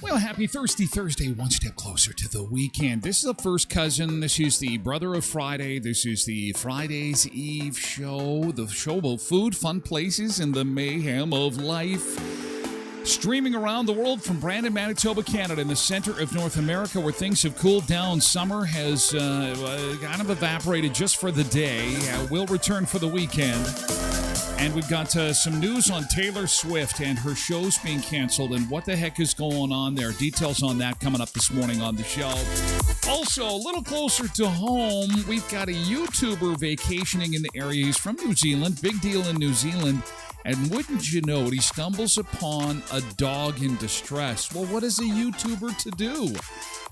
Well, happy Thirsty Thursday, one step closer to the weekend. This is the first cousin. This is the brother of Friday. This is the Friday's Eve show, the show about food, fun places, and the mayhem of life. Streaming around the world from Brandon, Manitoba, Canada, in the center of North America, where things have cooled down. Summer has kind of evaporated just for the day. Will return for the weekend. And we've got some news on Taylor Swift and her shows being canceled and what the heck is going on there. Details on that coming up this morning on the show. Also, a little closer to home, we've got a YouTuber vacationing in the area. He's from New Zealand, big deal in New Zealand. And wouldn't you know it, he stumbles upon a dog in distress. Well, what is a YouTuber to do?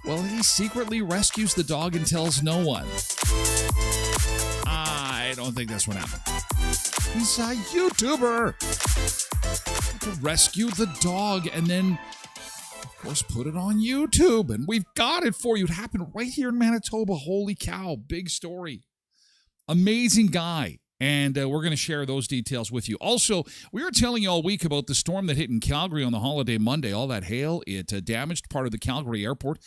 Well, he secretly rescues the dog and tells no one. I don't think that's what happened. He's a YouTuber to rescue the dog and then, of course, put it on YouTube. And we've got it for you. It happened right here in Manitoba. Holy cow. Big story. Amazing guy. And we're going to share those details with you. Also, we were telling you all week about the storm that hit in Calgary on the holiday Monday. All that hail, it damaged part of the Calgary airport.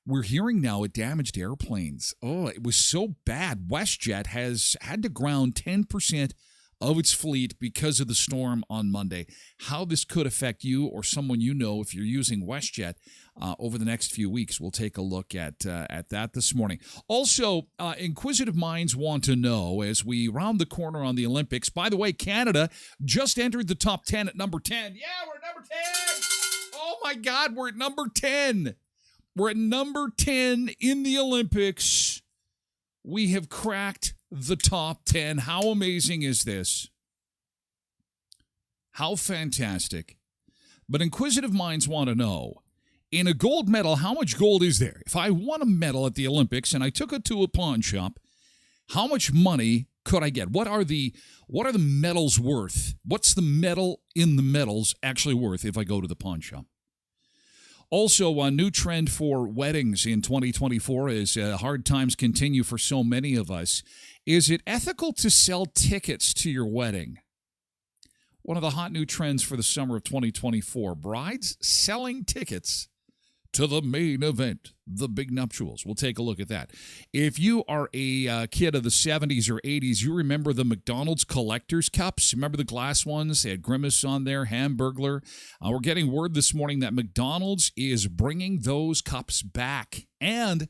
We're hearing now it damaged airplanes. Oh, it was so bad. WestJet has had to ground 10% of its fleet because of the storm on Monday. How this could affect you or someone you know if you're using WestJet over the next few weeks, we'll take a look at that this morning. Also, inquisitive minds want to know as we round the corner on the Olympics. By the way, Canada just entered the top 10 at number 10. Yeah, we're at number 10. Oh my God, we're at number 10. We're at number 10 in the Olympics. We have cracked the top 10. How amazing is this? How fantastic. But inquisitive minds want to know, in a gold medal, how much gold is there? If I won a medal at the Olympics and I took it to a pawn shop, how much money could I get? What are the medals worth? What's the medal in the medals actually worth if I go to the pawn shop? Also, a new trend for weddings in 2024 as hard times continue for so many of us. Is it ethical to sell tickets to your wedding? One of the hot new trends for the summer of 2024, brides selling tickets to the main event, the big nuptials. We'll take a look at that. If you are a kid of the 70s or 80s, you remember the McDonald's collector's cups. Remember the glass ones? They had Grimace on there, Hamburglar. We're getting word this morning that McDonald's is bringing those cups back. And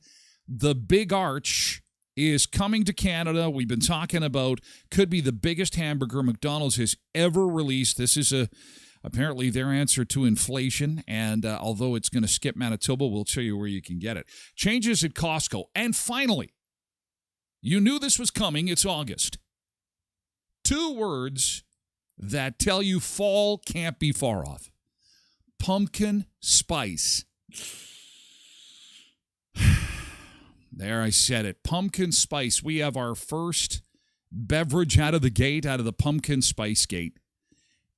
The Big Arch is coming to Canada. We've been talking about could be the biggest hamburger McDonald's has ever released. This is apparently their answer to inflation, and although it's going to skip Manitoba, we'll show you where you can get it. Changes at Costco. And finally, you knew this was coming. It's August. 2 words that tell you fall can't be far off. Pumpkin spice. There, I said it. Pumpkin spice. We have our first beverage out of the gate, out of the pumpkin spice gate.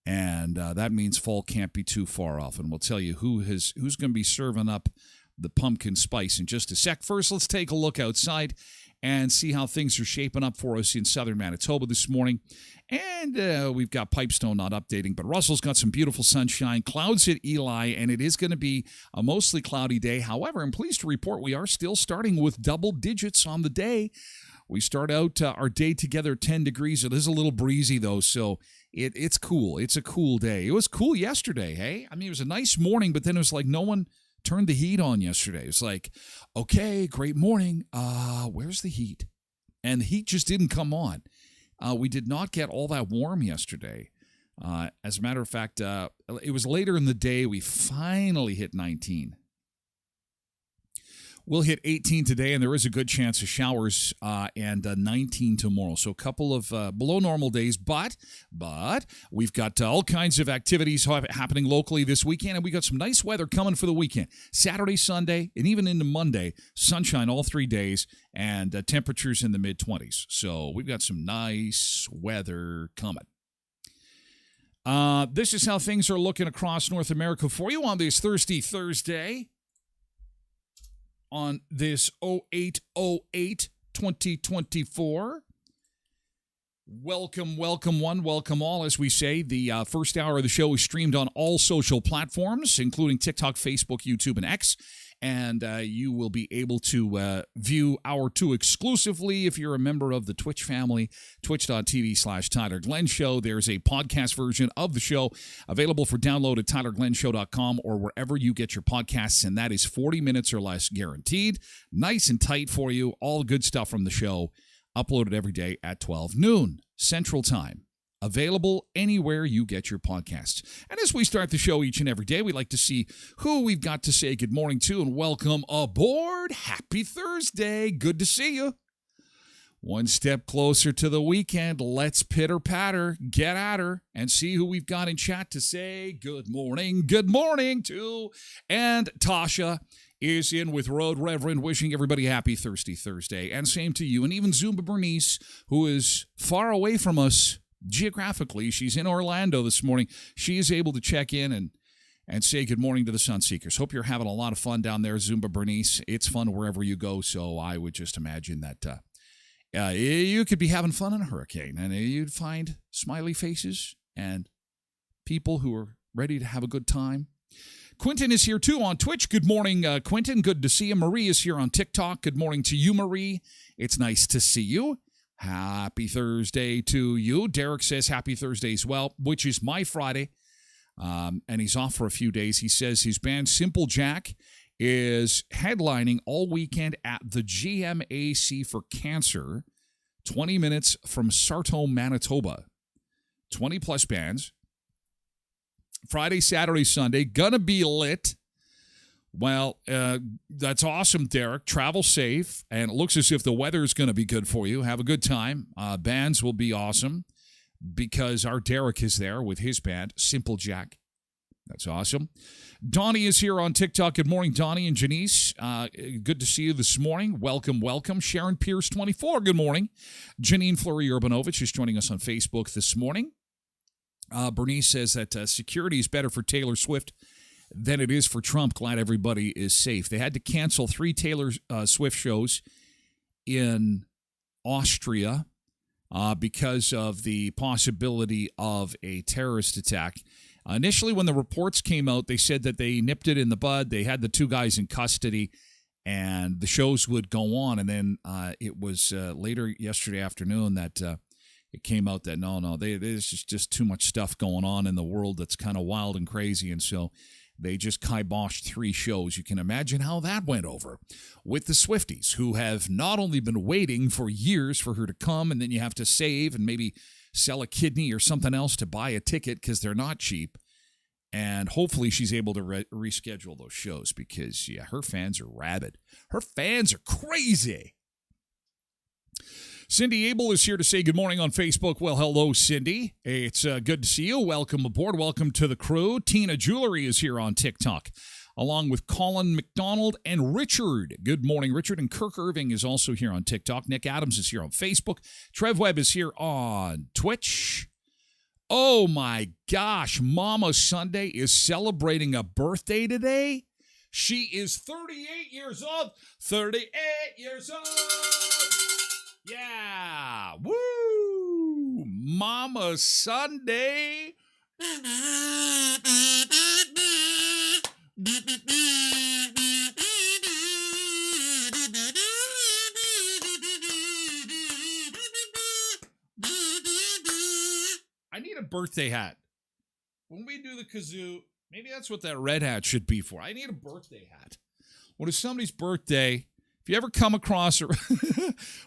And that means fall can't be too far off. And we'll tell you who's going to be serving up the pumpkin spice in just a sec. First, let's take a look outside and see how things are shaping up for us in southern Manitoba this morning. And we've got Pipestone not updating, but Russell's got some beautiful sunshine, clouds at Eli, and it is going to be a mostly cloudy day. However, I'm pleased to report we are still starting with double digits on the day. We start out our day together at 10 degrees. It is a little breezy, though, so it's cool. It's a cool day. It was cool yesterday, hey? I mean, it was a nice morning, but then it was like no one turned the heat on yesterday. It's like, okay, great morning. Where's the heat? And the heat just didn't come on. We did not get all that warm yesterday. As a matter of fact, it was later in the day we finally hit 19. We'll hit 18 today, and there is a good chance of showers, and 19 tomorrow. So a couple of below normal days, but we've got all kinds of activities happening locally this weekend, and we got some nice weather coming for the weekend. Saturday, Sunday, and even into Monday, sunshine all 3 days, and temperatures in the mid-20s. So we've got some nice weather coming. This is how things are looking across North America for you on this Thirsty Thursday. On this 08/08/2024. Welcome one, welcome all. As we say, the first hour of the show is streamed on all social platforms, including TikTok, Facebook, YouTube, and X. And you will be able to view Hour 2 exclusively if you're a member of the Twitch family, twitch.tv/Tyler Glen Show. There's a podcast version of the show available for download at tylerglenshow.com or wherever you get your podcasts, and that is 40 minutes or less guaranteed. Nice and tight for you. All the good stuff from the show uploaded every day at 12 noon Central Time. Available anywhere you get your podcasts. And as we start the show each and every day, we like to see who we've got to say good morning to and welcome aboard. Happy Thursday. Good to see you. One step closer to the weekend. Let's pitter-patter, get at her, and see who we've got in chat to say good morning to. And Tasha is in with Road Reverend, wishing everybody happy Thirsty Thursday. And same to you. And even Zumba Bernice, who is far away from us geographically. She's in Orlando this morning. She is able to check in and say good morning to the Sunseekers. Hope you're having a lot of fun down there, Zumba Bernice. It's fun wherever you go, so I would just imagine that you could be having fun in a hurricane, and you'd find smiley faces and people who are ready to have a good time. Quentin is here, too, on Twitch. Good morning, Quentin. Good to see you. Marie is here on TikTok. Good morning to you, Marie. It's nice to see you. Happy Thursday to you. Derek says happy Thursday as well, which is my Friday, and he's off for a few days. He says his band Simple Jack is headlining all weekend at the GMAC for Cancer, 20 minutes from Sarto, Manitoba. 20-plus bands. Friday, Saturday, Sunday. Gonna be lit. Well, that's awesome, Derek. Travel safe, and it looks as if the weather is going to be good for you. Have a good time. Bands will be awesome because our Derek is there with his band, Simple Jack. That's awesome. Donnie is here on TikTok. Good morning, Donnie and Janice. Good to see you this morning. Welcome. Sharon Pierce, 24. Good morning. Janine Fleury-Urbanovich is joining us on Facebook this morning. Bernice says that security is better for Taylor Swift than it is for Trump. Glad everybody is safe. They had to cancel 3 Taylor Swift shows in Austria because of the possibility of a terrorist attack. Initially, when the reports came out, they said that they nipped it in the bud. They had the 2 guys in custody, and the shows would go on. And then it was later yesterday afternoon that it came out that, no, there's just too much stuff going on in the world that's kind of wild and crazy. And so They just kiboshed 3 shows. You can imagine how that went over with the Swifties, who have not only been waiting for years for her to come, and then you have to save and maybe sell a kidney or something else to buy a ticket because they're not cheap. And hopefully she's able to reschedule those shows because, yeah, her fans are rabid. Her fans are crazy. Cindy Abel is here to say good morning on Facebook. Well, hello, Cindy. It's good to see you. Welcome aboard. Welcome to the crew. Tina Jewelry is here on TikTok, along with Colin McDonald and Richard. Good morning, Richard. And Kirk Irving is also here on TikTok. Nick Adams is here on Facebook. Trev Webb is here on Twitch. Oh, my gosh. Mama Sunday is celebrating a birthday today. She is 38 years old. 38 years old. Yeah. Woo. Mama Sunday. I need a birthday hat. When we do the kazoo, maybe that's what that red hat should be for. I need a birthday hat. When it's somebody's birthday, if you ever come across her,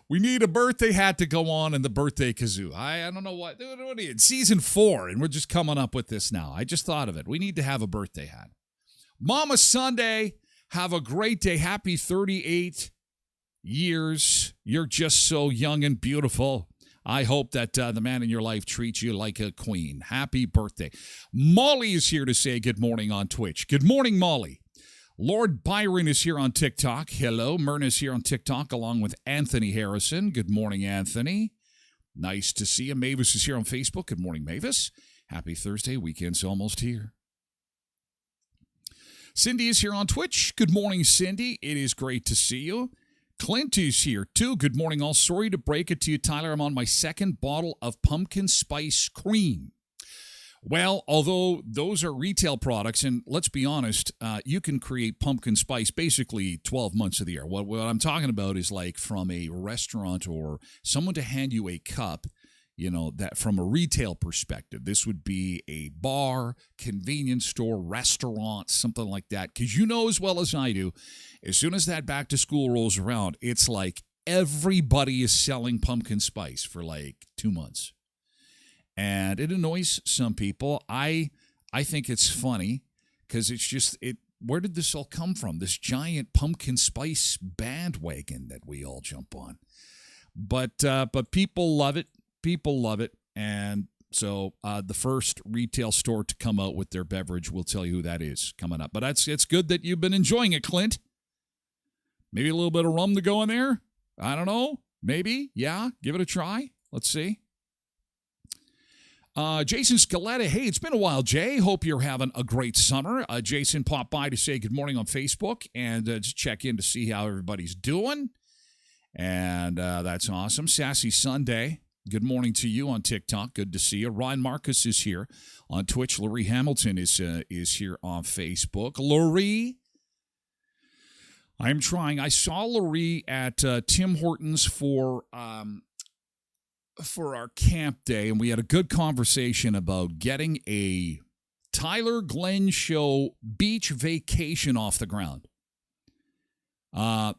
we need a birthday hat to go on in the birthday kazoo. I don't know what it's season 4, and we're just coming up with this now. I just thought of it. We need to have a birthday hat. Mama Sunday, have a great day. Happy 38 years. You're just so young and beautiful. I hope that the man in your life treats you like a queen. Happy birthday. Molly is here to say good morning on Twitch. Good morning, Molly. Lord Byron is here on TikTok. Hello. Myrna is here on TikTok along with Anthony Harrison. Good morning, Anthony. Nice to see you. Mavis is here on Facebook. Good morning, Mavis. Happy Thursday. Weekend's almost here. Cindy is here on Twitch. Good morning, Cindy. It is great to see you. Clint is here, too. Good morning, all. Sorry to break it to you, Tyler. I'm on my 2nd bottle of pumpkin spice cream. Well, although those are retail products, and let's be honest, you can create pumpkin spice basically 12 months of the year. What I'm talking about is like from a restaurant or someone to hand you a cup, that from a retail perspective. This would be a bar, convenience store, restaurant, something like that. Because you know as well as I do, as soon as that back to school rolls around, it's like everybody is selling pumpkin spice for like 2 months. And it annoys some people. I think it's funny because it's just, where did this all come from? This giant pumpkin spice bandwagon that we all jump on. But people love it. People love it. And so the first retail store to come out with their beverage, we'll tell you who that is coming up. But it's good that you've been enjoying it, Clint. Maybe a little bit of rum to go in there. I don't know. Maybe. Yeah. Give it a try. Let's see. Jason Scaletta, hey, it's been a while, Jay. Hope you're having a great summer. Jason popped by to say good morning on Facebook and just check in to see how everybody's doing. And that's awesome. Sassy Sunday, good morning to you on TikTok. Good to see you. Ryan Marcus is here on Twitch. Laurie Hamilton is here on Facebook. Laurie, I'm trying. I saw Laurie at Tim Hortons for our camp day, and we had a good conversation about getting a Tyler Glen show beach vacation off the ground. I'm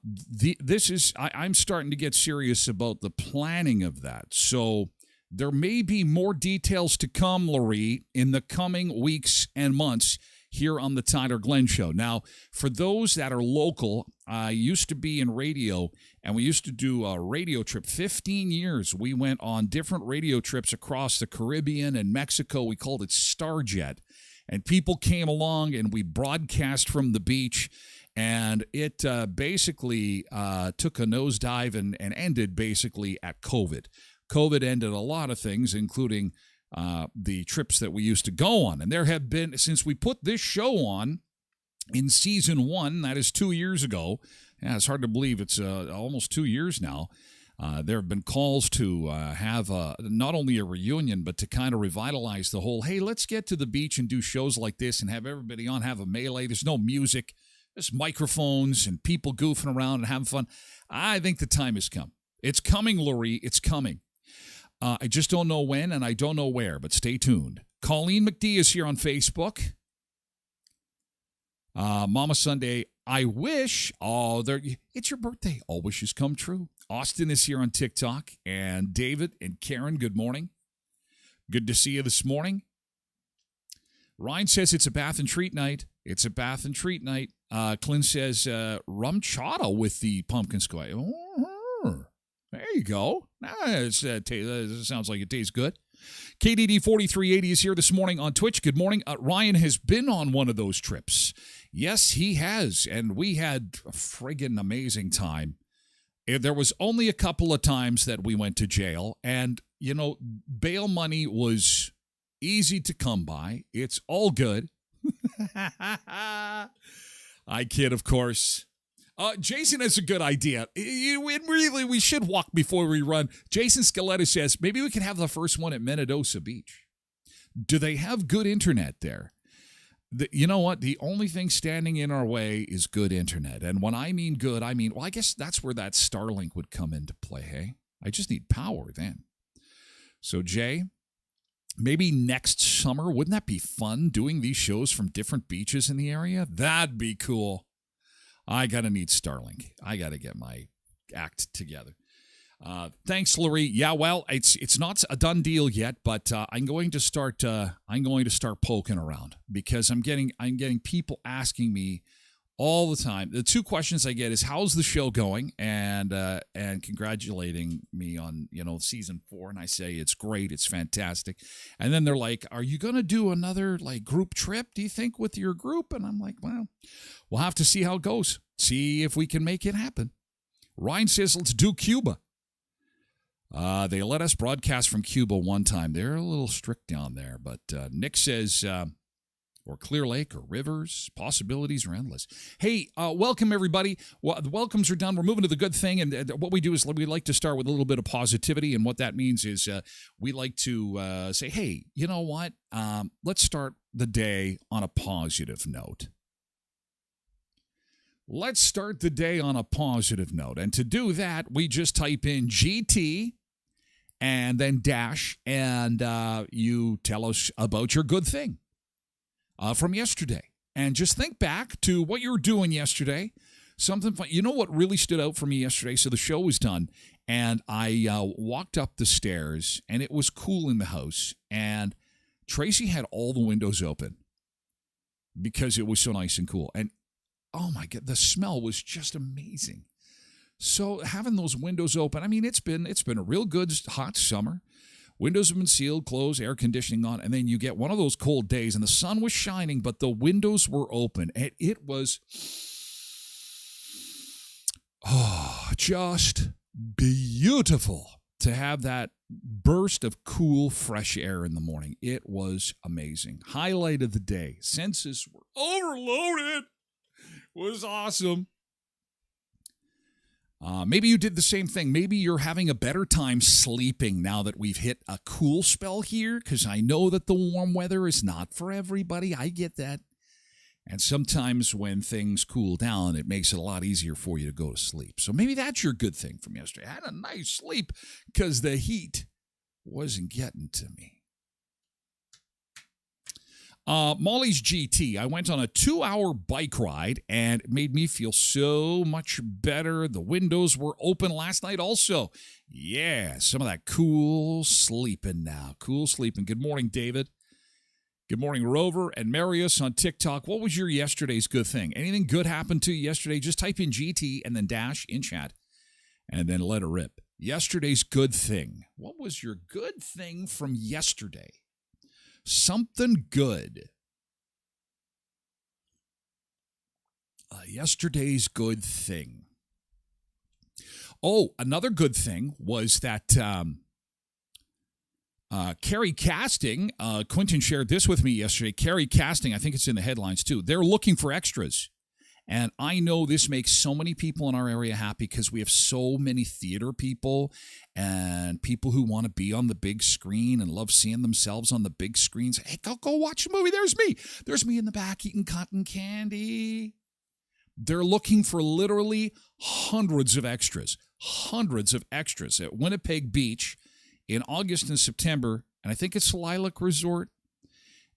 starting to get serious about the planning of that. So there may be more details to come, Laurie, in the coming weeks and months here on the Tyler Glen Show. Now, for those that are local, I used to be in radio, and we used to do a radio trip. 15 years, we went on different radio trips across the Caribbean and Mexico. We called it Starjet. And people came along, and we broadcast from the beach, and it basically took a nosedive and ended basically at COVID. COVID ended a lot of things, including the trips that we used to go on. And there have been, since we put this show on in season 1, that is 2 years ago. Yeah, it's hard to believe it's almost 2 years now. There have been calls to have not only a reunion, but to kind of revitalize the whole, hey, let's get to the beach and do shows like this and have everybody on, have a melee. There's no music, there's microphones and people goofing around and having fun. I think the time has come. It's coming, Laurie. It's coming. I just don't know when and I don't know where, but stay tuned. Colleen McD is here on Facebook. Mama Sunday, I wish. Oh, it's your birthday. All wishes come true. Austin is here on TikTok. And David and Karen, good morning. Good to see you this morning. Ryan says it's a bath and treat night. It's a bath and treat night. Clint says rum chata with the pumpkin spice. Oh, there you go. Sounds like it tastes good. KDD 4380 is here this morning on Twitch. Good morning. Ryan has been on one of those trips. Yes, he has. And we had a friggin' amazing time. There was only a couple of times that we went to jail. And, bail money was easy to come by. It's all good. I kid, of course. Jason has a good idea. We should walk before we run. Jason Scaletta says, maybe we could have the first one at Mendoza Beach. Do they have good internet there? You know what? The only thing standing in our way is good internet. And when I mean good, I guess that's where that Starlink would come into play, hey? I just need power then. So, Jay, maybe next summer, wouldn't that be fun doing these shows from different beaches in the area? That'd be cool. I got to need Starlink. I got to get my act together. Thanks, Larry. Yeah, well, it's not a done deal yet, but I'm going to start poking around because I'm getting people asking me all the time. The two questions I get is how's the show going, and congratulating me on season 4, and I say it's great, it's fantastic, and then they're like, are you going to do another group trip? Do you think with your group? And I'm like, well, we'll have to see how it goes. See if we can make it happen. Ryan says let's do Cuba. They let us broadcast from Cuba one time. They're a little strict down there, but Nick says. Or Clear Lake, or rivers. Possibilities are endless. Hey, welcome, everybody. Well, the welcomes are done. We're moving to the good thing, and what we do is we like to start with a little bit of positivity, and what that means is we like to say, hey, you know what? Let's start the day on a positive note. Let's start the day on a positive note, and to do that, we just type in GT and then dash, and you tell us about your good thing. From yesterday. And just think back to what you were doing yesterday. Something fun. You know what really stood out for me yesterday? So the show was done, and I walked up the stairs, and it was cool in the house, and Tracy had all the windows open because it was so nice and cool. And, oh, my God, the smell was just amazing. So having those windows open, it's been a real good hot summer. Windows have been sealed, closed, air conditioning on, and then you get one of those cold days, and the sun was shining, but the windows were open, and it was just beautiful to have that burst of cool, fresh air in the morning. It was amazing. Highlight of the day. Senses were overloaded. It was awesome. Maybe you did the same thing. Maybe you're having a better time sleeping now that we've hit a cool spell here, because I know that the warm weather is not for everybody. I get that. And sometimes when things cool down, it makes it a lot easier for you to go to sleep. So maybe that's your good thing from yesterday. I had a nice sleep because the heat wasn't getting to me. Molly's GT. I went on a 2-hour bike ride, and it made me feel so much better. The windows were open last night also. Yeah, some of that cool sleeping now. Cool sleeping. Good morning, David. Good morning, Rover and Marius on TikTok. What was your yesterday's good thing? Anything good happened to you yesterday? Just type in GT and then dash in chat, and then let it rip. Yesterday's good thing. What was your good thing from yesterday? Something good. Yesterday's good thing. Oh, another good thing was that Carrie Casting, Quentin shared this with me yesterday. Carrie Casting, I think it's in the headlines too. They're looking for extras. And I know this makes so many people in our area happy because we have so many theater people and people who want to be on the big screen and love seeing themselves on the big screens. Hey, go watch a movie. There's me. There's me in the back eating cotton candy. They're looking for literally hundreds of extras at Winnipeg Beach in August and September. And I think it's Lilac Resort.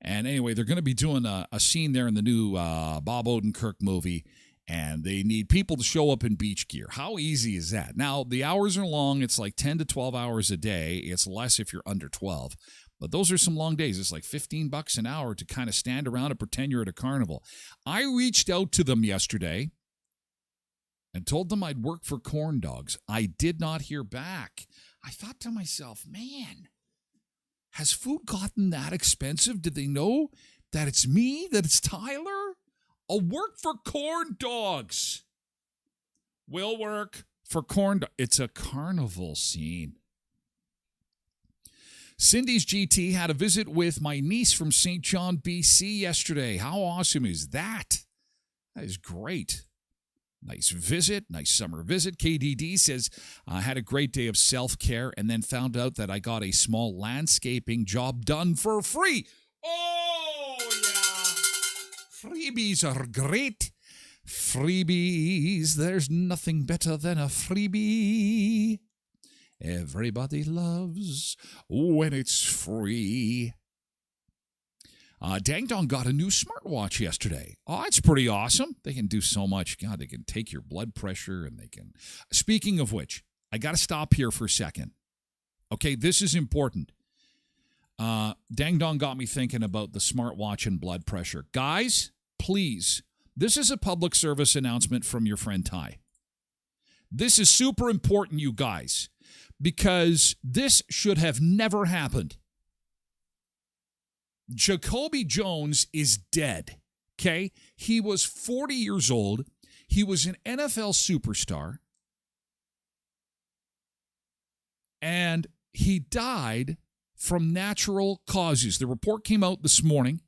And anyway, they're going to be doing a scene there in the new Bob Odenkirk movie, and they need people to show up in beach gear. How easy is that? Now, the hours are long. It's like 10 to 12 hours a day. It's less if you're under 12. But those are some long days. It's like $15 an hour to kind of stand around and pretend you're at a carnival. I reached out to them yesterday and told them I'd work for corn dogs. I did not hear back. I thought to myself, man, has food gotten that expensive? Did they know that it's me, that it's Tyler? I'll work for corn dogs. Will work for corn dogs. It's a carnival scene. Cindy's GT had a visit with my niece from St. John, BC yesterday. How awesome is that? That is great. Nice visit, nice summer visit. KDD says, I had a great day of self-care and then found out that I got a small landscaping job done for free. Oh, yeah. Freebies are great. Freebies, there's nothing better than a freebie. Everybody loves when it's free. Dang Dong got a new smartwatch yesterday. Oh, it's pretty awesome. They can do so much. God, they can take your blood pressure and they can... Speaking of which, I got to stop here for a second. Okay, this is important. Dang Dong got me thinking about the smartwatch and blood pressure. Guys, please, this is a public service announcement from your friend Ty. This is super important, you guys, because this should have never happened. Jacoby Jones is dead, okay? He was 40 years old. He was an NFL superstar. And he died from natural causes. The report came out this morning.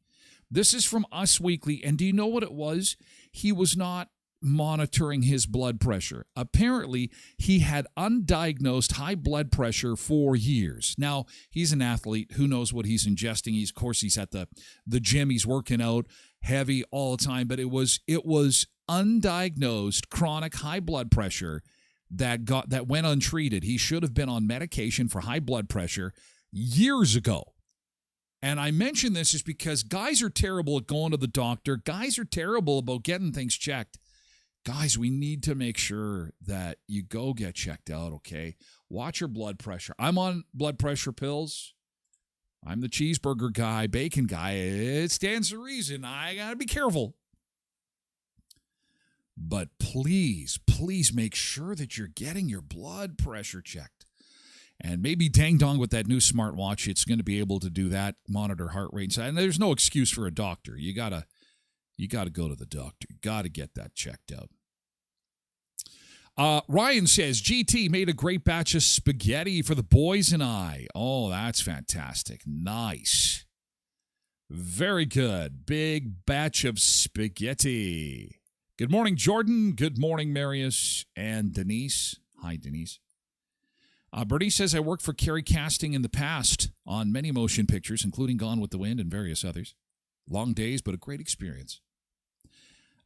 This is from Us Weekly. And do you know what it was? He was not monitoring his blood pressure. Apparently, he had undiagnosed high blood pressure for years. Now, he's an athlete. Who knows what he's ingesting? Of course, he's at the gym. He's working out heavy all the time. But it was undiagnosed chronic high blood pressure that went untreated. He should have been on medication for high blood pressure years ago. And I mention this is because guys are terrible at going to the doctor. Guys are terrible about getting things checked. Guys, we need to make sure that you go get checked out, okay? Watch your blood pressure. I'm on blood pressure pills. I'm the cheeseburger guy, bacon guy. It stands to reason. I got to be careful. But please, please make sure that you're getting your blood pressure checked. And maybe Dang Dong with that new smartwatch, it's going to be able to do that, monitor heart rate. And there's no excuse for a doctor. You got to go to the doctor. You got to get that checked out. Ryan says, GT made a great batch of spaghetti for the boys and I. Oh, that's fantastic. Nice. Very good. Big batch of spaghetti. Good morning, Jordan. Good morning, Marius and Denise. Hi, Denise. Bertie says, I worked for Carey Casting in the past on many motion pictures, including Gone with the Wind and various others. Long days, but a great experience.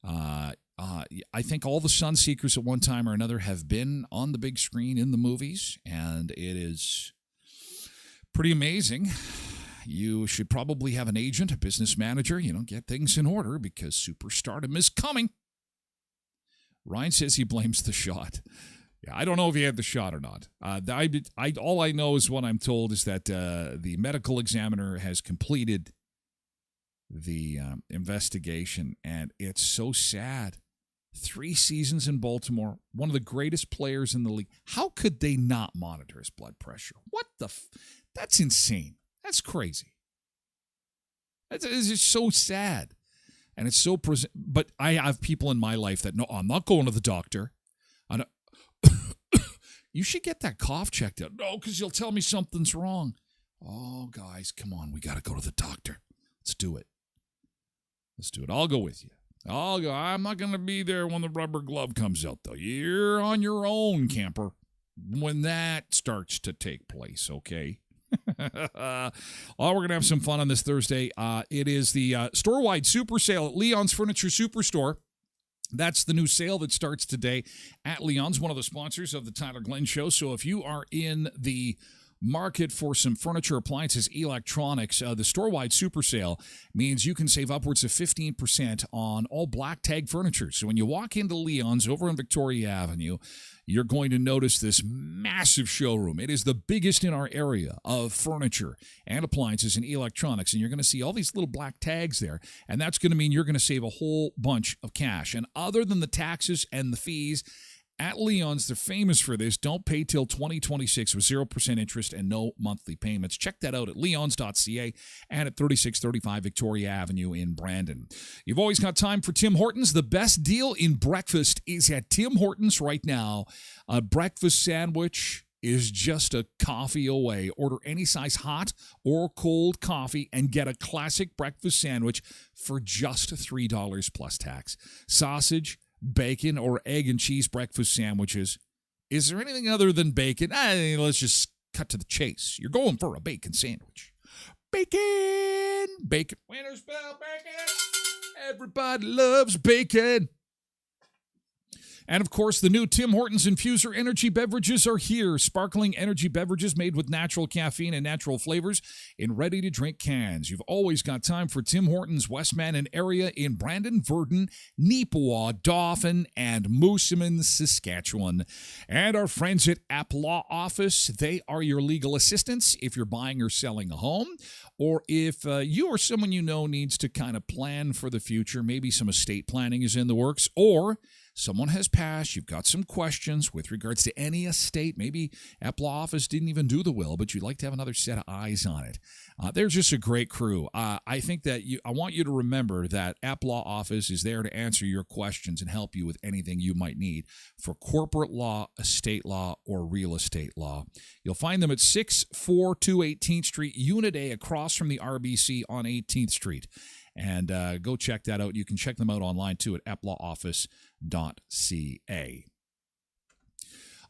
I think all the Sunseekers at one time or another have been on the big screen in the movies, and it is pretty amazing. You should probably have an agent, a business manager, get things in order because superstardom is coming. Ryan says he blames the shot. Yeah, I don't know if he had the shot or not. All I know is what I'm told is that the medical examiner has completed the investigation, and it's so sad. 3 seasons in Baltimore, one of the greatest players in the league. How could they not monitor his blood pressure? What the that's insane. That's crazy. It's just so sad. And it's so but I have people in my life that, no, I'm not going to the doctor. You should get that cough checked out. No, because you'll tell me something's wrong. Oh, guys, come on. We got to go to the doctor. Let's do it. I'll go with you. I'm not going to be there when the rubber glove comes out, though. You're on your own, camper, when that starts to take place, okay? We're going to have some fun on this Thursday. It is the store-wide super sale at Leon's Furniture Superstore. That's the new sale that starts today at Leon's, one of the sponsors of the Tyler Glen Show. So if you are in the market for some furniture, appliances, electronics. The store-wide super sale means you can save upwards of 15% on all black tag furniture. So when you walk into Leon's over on Victoria Avenue, you're going to notice this massive showroom. It is the biggest in our area of furniture and appliances and electronics, and you're going to see all these little black tags there, and that's going to mean you're going to save a whole bunch of cash. And other than the taxes and the fees, at Leon's, they're famous for this. Don't pay till 2026 with 0% interest and no monthly payments. Check that out at leons.ca and at 3635 Victoria Avenue in Brandon. You've always got time for Tim Hortons. The best deal in breakfast is at Tim Hortons right now. A breakfast sandwich is just a coffee away. Order any size hot or cold coffee and get a classic breakfast sandwich for just $3 plus tax. Sausage, bacon, or egg and cheese breakfast sandwiches. Is there anything other than bacon? Let's just cut to the chase. You're going for a bacon sandwich. Bacon! Bacon. Winner spell bacon! Everybody loves bacon. And, of course, the new Tim Hortons Infuser energy beverages are here. Sparkling energy beverages made with natural caffeine and natural flavors in ready-to-drink cans. You've always got time for Tim Hortons Westman area in Brandon, Verdon, Neepawa, Dauphin, and Moosomin, Saskatchewan. And our friends at App Law Office, they are your legal assistants if you're buying or selling a home, or if you or someone you know needs to kind of plan for the future. Maybe some estate planning is in the works, or someone has passed, you've got some questions with regards to any estate. Maybe App Law Office didn't even do the will, but you'd like to have another set of eyes on it. They're just a great crew. I think that I want you to remember that App Law Office is there to answer your questions and help you with anything you might need for corporate law, estate law, or real estate law. You'll find them at 642 18th Street, Unit A, across from the RBC on 18th Street. And go check that out. You can check them out online, too, at applawoffice.ca.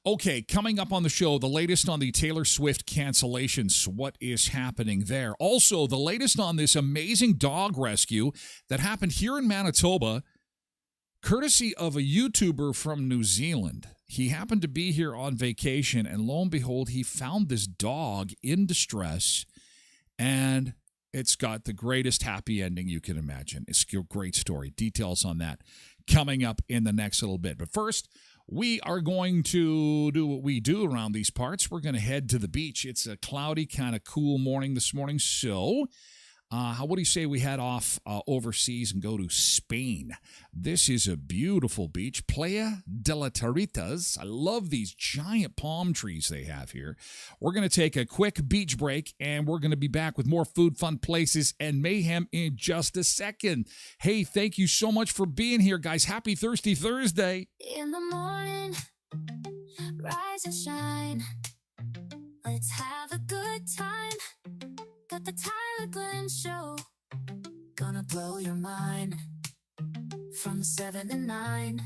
Okay, coming up on the show, the latest on the Taylor Swift cancellations. What is happening there? Also, the latest on this amazing dog rescue that happened here in Manitoba, courtesy of a YouTuber from New Zealand. He happened to be here on vacation, and lo and behold, he found this dog in distress, and it's got the greatest happy ending you can imagine. It's a great story. Details on that coming up in the next little bit. But first, we are going to do what we do around these parts. We're going to head to the beach. It's a cloudy, kind of cool morning this morning. So, what do you say we head off overseas and go to Spain? This is a beautiful beach, Playa de las Tarritas. I love these giant palm trees they have here. We're going to take a quick beach break, and we're going to be back with more food, fun places, and mayhem in just a second. Hey, thank you so much for being here, guys. Happy Thirsty Thursday. In the morning, rise and shine. Let's have a good time. Got the Tyler Glen Show, gonna blow your mind. From 7 to 9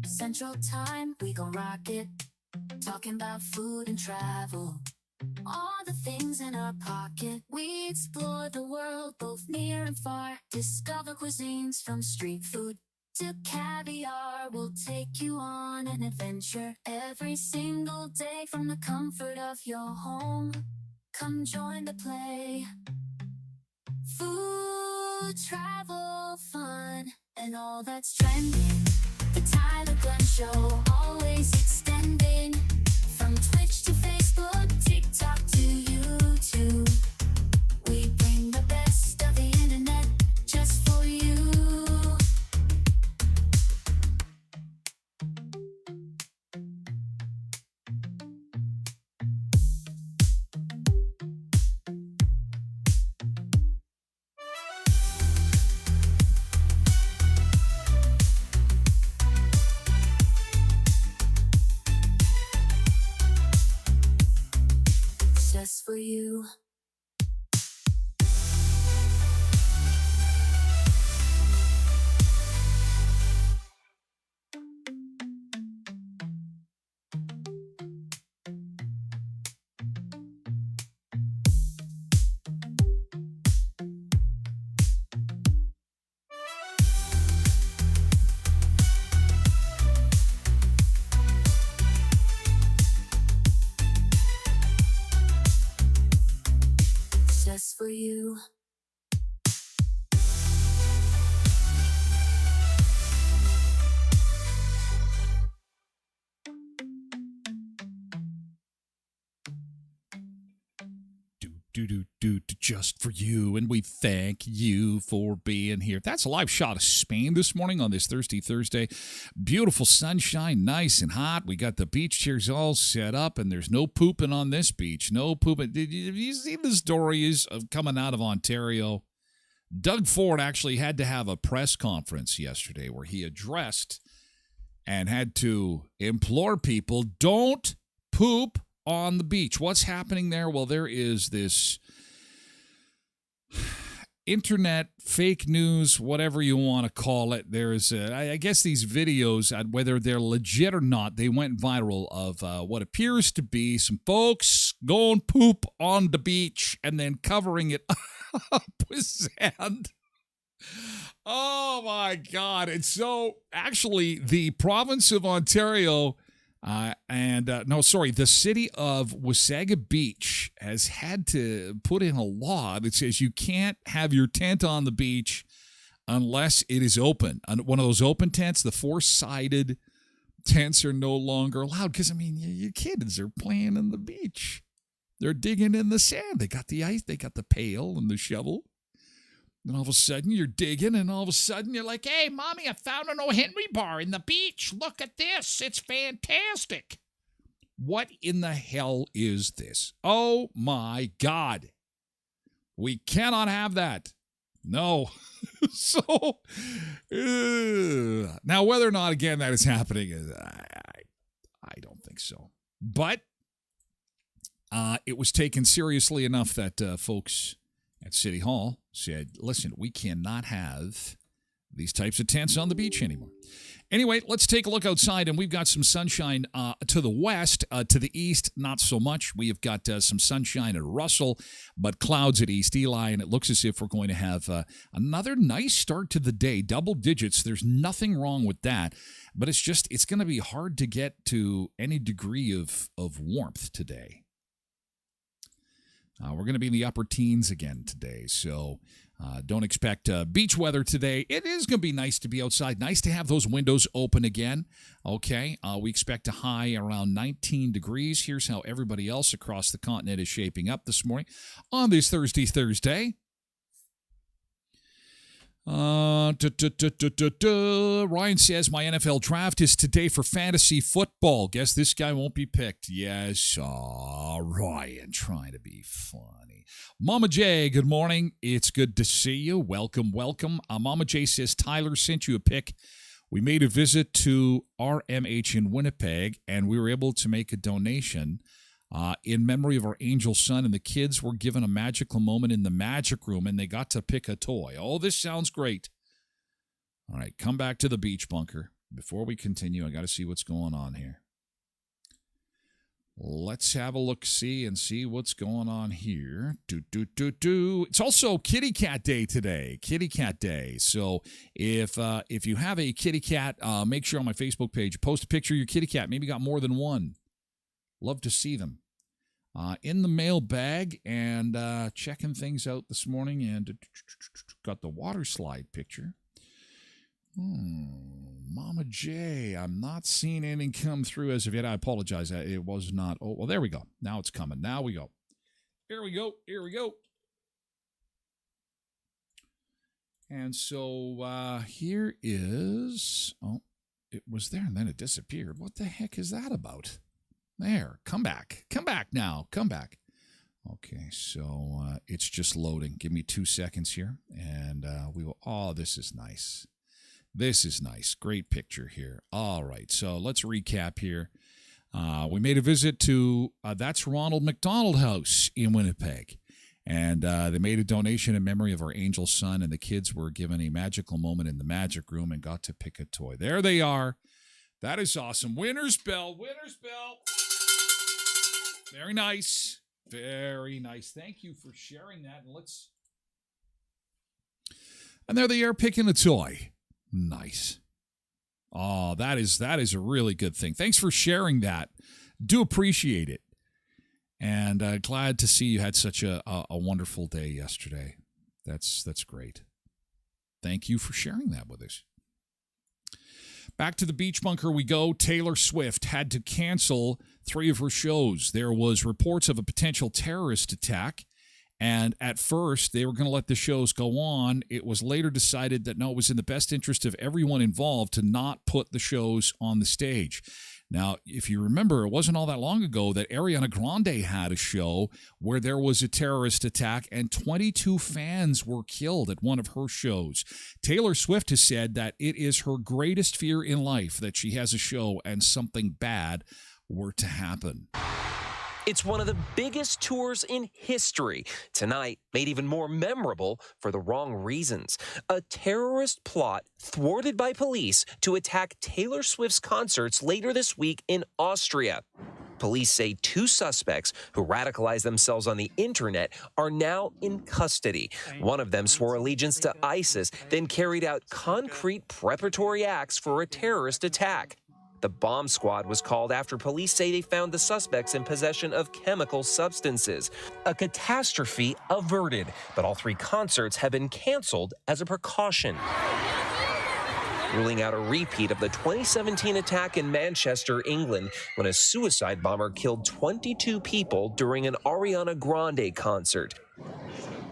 Central Time, we gon' rock it. Talking about food and travel, all the things in our pocket. We explore the world, both near and far. Discover cuisines from street food to caviar. We'll take you on an adventure every single day from the comfort of your home. Come join the play. Food, travel, fun, and all that's trending. The Tyler Glen Show, always extending. From Twitch to Facebook, TikTok to YouTube. We bring the best of the internet just for you. just for you, and we thank you for being here. That's a live shot of Spain this morning on this Thursday. Beautiful sunshine, nice and hot. We got the beach chairs all set up, and there's no pooping on this beach. No pooping. Have you seen the stories of coming out of Ontario? Doug Ford actually had to have a press conference yesterday where he addressed and had to implore people, don't poop on the beach. What's happening there? Well, there is this internet fake news, whatever you want to call it. There's, I guess these videos, whether they're legit or not, they went viral of what appears to be some folks going poop on the beach and then covering it up with sand. Oh, my God. And so, actually, the province of Ontario the city of Wasaga Beach has had to put in a law that says you can't have your tent on the beach unless it is open. One of those open tents, the four-sided tents are no longer allowed because, your kids are playing in the beach. They're digging in the sand. They got the ice, they got the pail and the shovel. And all of a sudden, you're digging, and all of a sudden, you're like, hey, Mommy, I found an O. Henry bar in the beach. Look at this. It's fantastic. What in the hell is this? Oh, my God. We cannot have that. No. So, now, whether or not, again, that is happening, I don't think so. But it was taken seriously enough that folks at City Hall said, listen, we cannot have these types of tents on the beach anymore. Anyway, let's take a look outside, and we've got some sunshine to the west. To the east, not so much. We have got some sunshine at Russell, but clouds at East Eli, and it looks as if we're going to have another nice start to the day, double digits. There's nothing wrong with that, but it's going to be hard to get to any degree of warmth today. We're going to be in the upper teens again today, so don't expect beach weather today. It is going to be nice to be outside. Nice to have those windows open again, okay? We expect a high around 19 degrees. Here's how everybody else across the continent is shaping up this morning on this Thursday. Ryan says, my NFL draft is today for fantasy football. Guess this guy won't be picked. Yes, Ryan, trying to be funny. Mama J, good morning. It's good to see you. Welcome. Mama J says, Tyler sent you a pic. We made a visit to RMH in Winnipeg, and we were able to make a donation in memory of our angel son, and the kids were given a magical moment in the magic room, and they got to pick a toy. Oh, this sounds great. All right, come back to the beach bunker. Before we continue, I got to see what's going on here. Let's have a look-see and see what's going on here. It's also Kitty Cat Day today. Kitty Cat Day. So if you have a kitty cat, make sure on my Facebook page, post a picture of your kitty cat. Maybe got more than one. Love to see them. In the mailbag and checking things out this morning, and got the water slide picture. Mama J, I'm not seeing anything come through as of yet. I apologize. It was not. Oh, well, there we go. Now it's coming. Now we go. Here we go. And so here is. Oh, it was there and then it disappeared. What the heck is that about? There. Come back. Come back now. Come back. Okay, so it's just loading. Give me 2 seconds here, and we will. Oh, this is nice. This is nice. Great picture here. All right, so let's recap here. We made a visit to that's Ronald McDonald House in Winnipeg, and they made a donation in memory of our angel son, and the kids were given a magical moment in the magic room and got to pick a toy. There they are. That is awesome. Winner's bell. Winner's bell. Very nice. Very nice. Thank you for sharing that. And there they are picking a toy. Nice. Oh, that is a really good thing. Thanks for sharing that. Do appreciate it. And glad to see you had such a wonderful day yesterday. That's great. Thank you for sharing that with us. Back to the beach bunker we go. Taylor Swift had to cancel 3 of her shows. There was reports of a potential terrorist attack, And at first, they were going to let the shows go on. It was later decided that no, it was in the best interest of everyone involved to not put the shows on the stage. Now, if you remember, it wasn't all that long ago that Ariana Grande had a show where there was a terrorist attack and 22 fans were killed at one of her shows. Taylor Swift has said that it is her greatest fear in life that she has a show and something bad were to happen. It's one of the biggest tours in history. Tonight, made even more memorable for the wrong reasons. A terrorist plot thwarted by police to attack Taylor Swift's concerts later this week in Austria. Police say 2 suspects who radicalized themselves on the internet are now in custody. One of them swore allegiance to ISIS, then carried out concrete preparatory acts for a terrorist attack. The bomb squad was called after police say they found the suspects in possession of chemical substances. A catastrophe averted, but all 3 concerts have been canceled as a precaution. Ruling out a repeat of the 2017 attack in Manchester, England, when a suicide bomber killed 22 people during an Ariana Grande concert.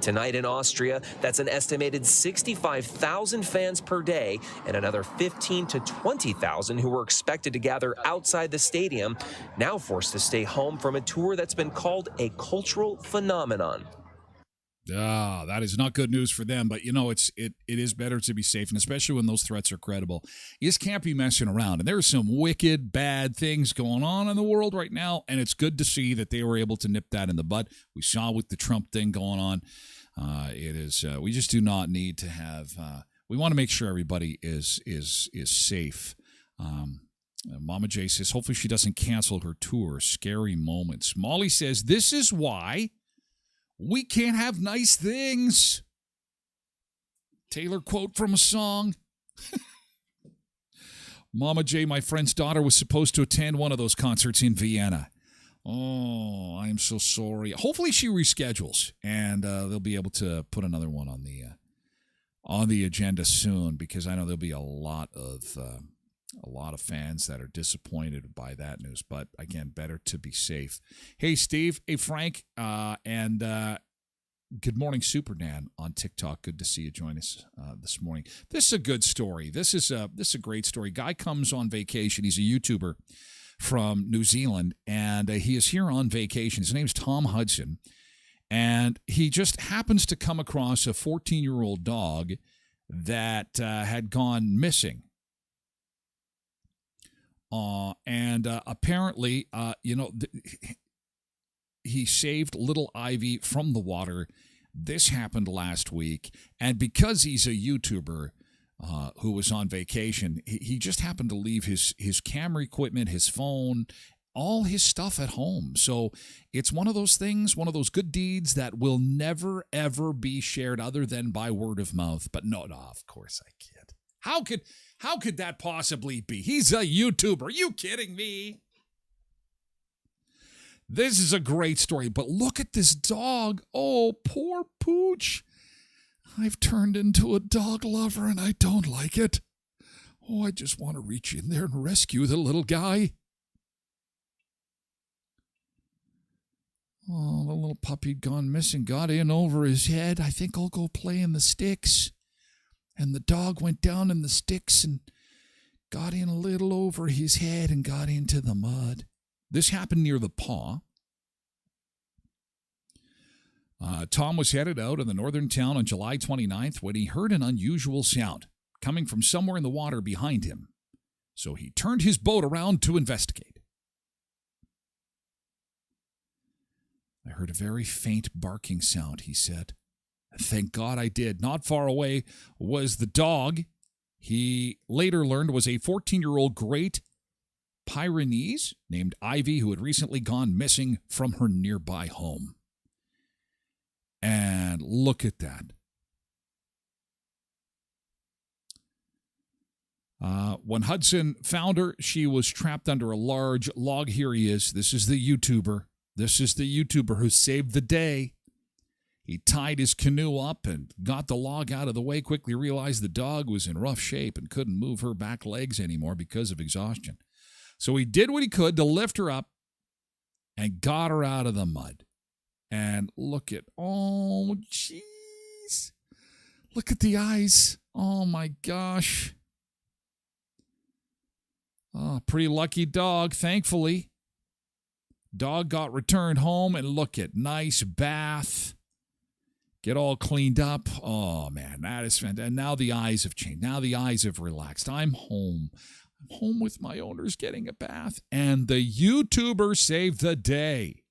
Tonight in Austria, that's an estimated 65,000 fans per day and another 15 to 20,000 who were expected to gather outside the stadium, now forced to stay home from a tour that's been called a cultural phenomenon. That is not good news for them, but it is better to be safe, and especially when those threats are credible. You just can't be messing around, and there are some wicked, bad things going on in the world right now, and it's good to see that they were able to nip that in the bud. We saw with the Trump thing going on. We just do not need to have. We want to make sure everybody is safe. Mama J says, hopefully she doesn't cancel her tour. Scary moments. Molly says, this is why we can't have nice things. Taylor quote from a song. Mama J, my friend's daughter, was supposed to attend one of those concerts in Vienna. Oh, I'm so sorry. Hopefully she reschedules, and they'll be able to put another one on the agenda soon, because I know there'll be a lot of fans that are disappointed by that news. But again, better to be safe. Hey, Steve. Hey, Frank. And Good Morning Supernan on TikTok. Good to see you join us this morning. This is a good story. This is a great story. Guy comes on vacation. He's a YouTuber from New Zealand, and he is here on vacation. His name's Tom Hudson, and he just happens to come across a 14-year-old dog that had gone missing. Apparently, he saved little Ivy from the water. This happened last week, and because he's a YouTuber who was on vacation, he just happened to leave his camera equipment, his phone, all his stuff at home. So it's one of those things, one of those good deeds that will never, ever be shared other than by word of mouth. But no, of course I can't. How could that possibly be? He's a YouTuber. Are you kidding me? This is a great story, but look at this dog. Oh, poor Pooch. I've turned into a dog lover, and I don't like it. Oh, I just want to reach in there and rescue the little guy. Oh, the little puppy'd gone missing, got in over his head. I think I'll go play in the sticks. And the dog went down in the sticks and got in a little over his head and got into the mud. This happened near the paw. Tom was headed out of the northern town on July 29th when he heard an unusual sound coming from somewhere in the water behind him. So he turned his boat around to investigate. I heard a very faint barking sound, he said. Thank God I did. Not far away was the dog. He later learned was a 14-year-old Great Pyrenees named Ivy, who had recently gone missing from her nearby home. And look at that. When Hudson found her, she was trapped under a large log. Here he is. This is the YouTuber. This is the YouTuber who saved the day. He tied his canoe up and got the log out of the way, quickly realized the dog was in rough shape and couldn't move her back legs anymore because of exhaustion. So he did what he could to lift her up and got her out of the mud. And look at, oh, jeez. Look at the eyes. Oh, my gosh. Oh, pretty lucky dog, thankfully. Dog got returned home, and look at, nice bath. Get all cleaned up. Oh, man, that is fantastic. And now the eyes have changed. Now the eyes have relaxed. I'm home. I'm home with my owners getting a bath. And the YouTuber saved the day.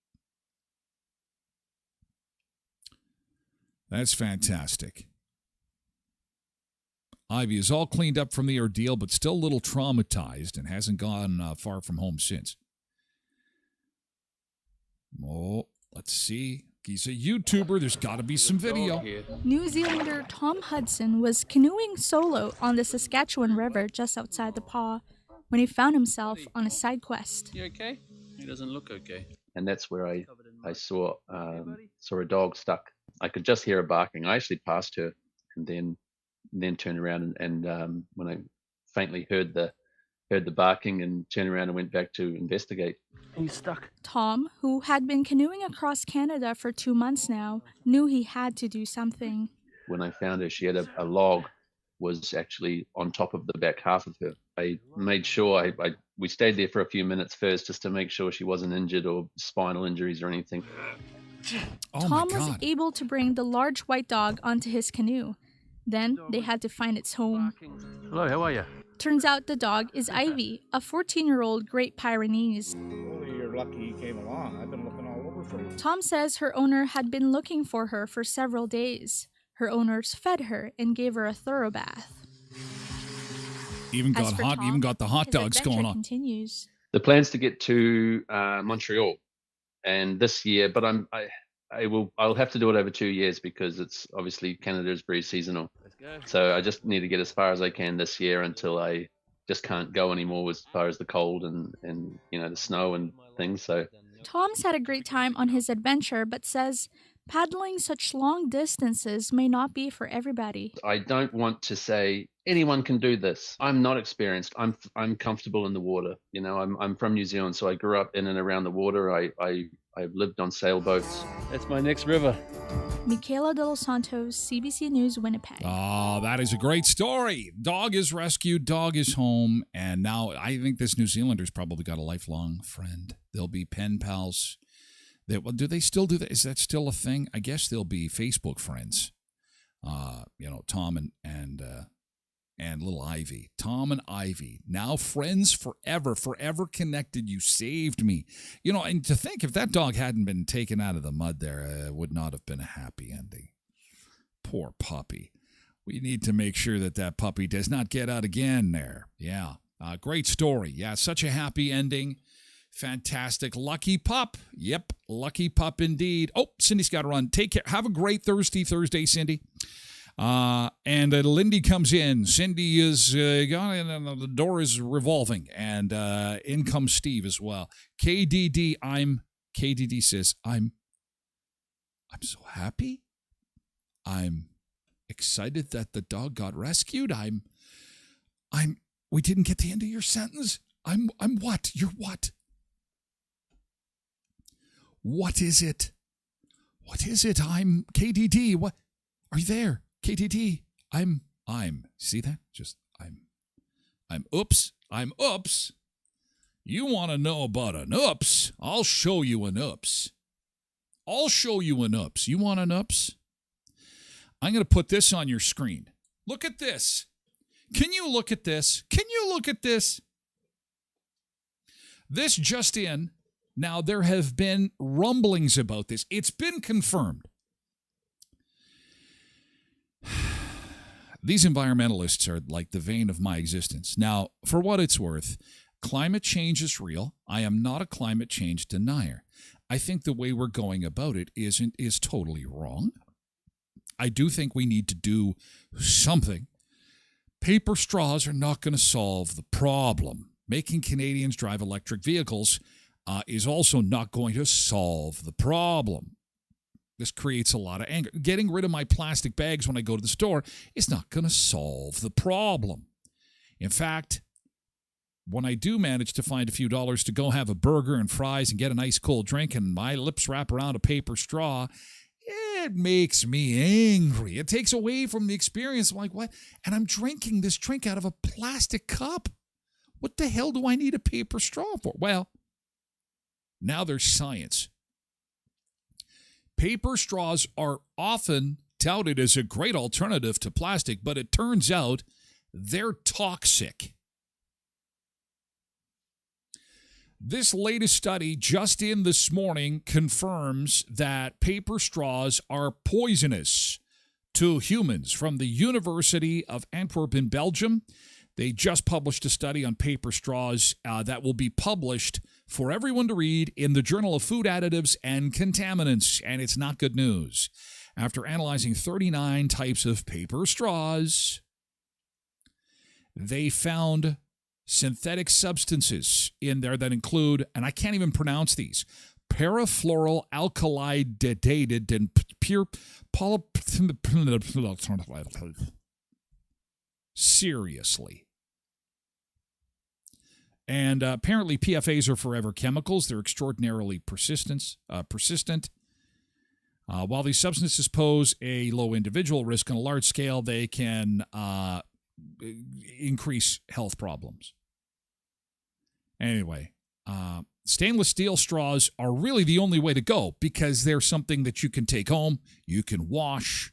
That's fantastic. Ivy is all cleaned up from the ordeal, but still a little traumatized and hasn't gone far from home since. Oh, let's see. He's a YouTuber. There's got to be some video. New Zealander Tom Hudson was canoeing solo on the Saskatchewan River just outside the Paw when he found himself on a side quest. You okay? He doesn't look okay. And that's where I saw a dog stuck. I could just hear her barking. I actually passed her and then turned around and when I faintly heard the barking and turned around and went back to investigate. He's stuck. Tom, who had been canoeing across Canada for 2 months now, knew he had to do something. When I found her, she had a log was actually on top of the back half of her. I made sure we stayed there for a few minutes first just to make sure she wasn't injured or spinal injuries or anything. Oh Tom was able to bring the large white dog onto his canoe. Then they had to find its home. Hello, how are you? Turns out the dog is Ivy, a 14-year-old Great Pyrenees. You're lucky you came along. I've been looking all over for you. Tom says her owner had been looking for her for several days. Her owners fed her and gave her a thorough bath. Even got the hot dogs going on. Continues. The plan's to get to Montreal, and this year, but I'll have to do it over 2 years because it's obviously Canada is very seasonal. So I just need to get as far as I can this year until I just can't go anymore as far as the cold and the snow and things. So Tom's had a great time on his adventure, but says paddling such long distances may not be for everybody. I don't want to say anyone can do this. I'm not experienced. I'm comfortable in the water. I'm from New Zealand, so I grew up in and around the water. I've lived on sailboats. That's my next river. Michaela De Los Santos, CBC News, Winnipeg. Oh, that is a great story. Dog is rescued, dog is home, and now I think this New Zealander's probably got a lifelong friend. They'll be pen pals. Do they still do that? Is that still a thing? I guess they'll be Facebook friends. Tom and little Ivy. Tom and Ivy, now friends forever connected. You saved me. And to think if that dog hadn't been taken out of the mud there, it would not have been a happy ending. Poor puppy. We need to make sure that puppy does not get out again there. Yeah. Great story. Yeah, such a happy ending. Fantastic. Lucky pup. Yep, lucky pup indeed. Oh, Cindy's got to run. Take care. Have a great Thursday, Cindy. And Lindy comes in. Cindy is gone, and the door is revolving. And in comes Steve as well. KDD says, I'm so happy. I'm excited that the dog got rescued. We didn't get the end of your sentence. I'm what? You're what? What is it? What is it? I'm KDD. What? Are you there? KDD. I'm. See that? I'm oops. You want to know about an oops? I'll show you an oops. You want an oops? I'm going to put this on your screen. Look at this. Can you look at this? This just in. Now, there have been rumblings about this. It's been confirmed. These environmentalists are like the vein of my existence. Now, for what it's worth, climate change is real. I am not a climate change denier. I think the way we're going about it is totally wrong. I do think we need to do something. Paper straws are not going to solve the problem. Making Canadians drive electric vehicles is also not going to solve the problem. This creates a lot of anger. Getting rid of my plastic bags when I go to the store is not going to solve the problem. In fact, when I do manage to find a few dollars to go have a burger and fries and get an ice cold drink and my lips wrap around a paper straw, it makes me angry. It takes away from the experience. I'm like, what? And I'm drinking this drink out of a plastic cup. What the hell do I need a paper straw for? Well, now there's science. Paper straws are often touted as a great alternative to plastic, but it turns out they're toxic. This latest study, just in this morning, confirms that paper straws are poisonous to humans. From the University of Antwerp in Belgium, they just published a study on paper straws that will be published for everyone to read in the Journal of Food Additives and Contaminants, and it's not good news. After analyzing 39 types of paper straws, they found synthetic substances in there that include, and I can't even pronounce these, parafluoral alkylated and pure poly... Seriously. And apparently PFAs are forever chemicals. They're extraordinarily persistent. While these substances pose a low individual risk on a large scale, they can increase health problems. Anyway, stainless steel straws are really the only way to go because they're something that you can take home, you can wash.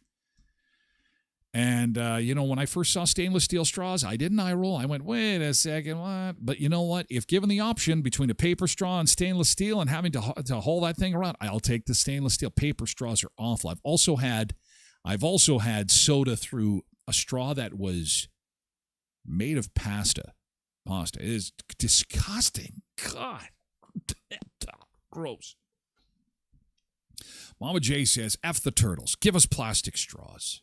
And, when I first saw stainless steel straws, I didn't eye roll. I went, wait a second, what? But you know what? If given the option between a paper straw and stainless steel and having to haul that thing around, I'll take the stainless steel. Paper straws are awful. I've also had soda through a straw that was made of pasta. It is disgusting. God. Gross. Mama J says, F the turtles. Give us plastic straws.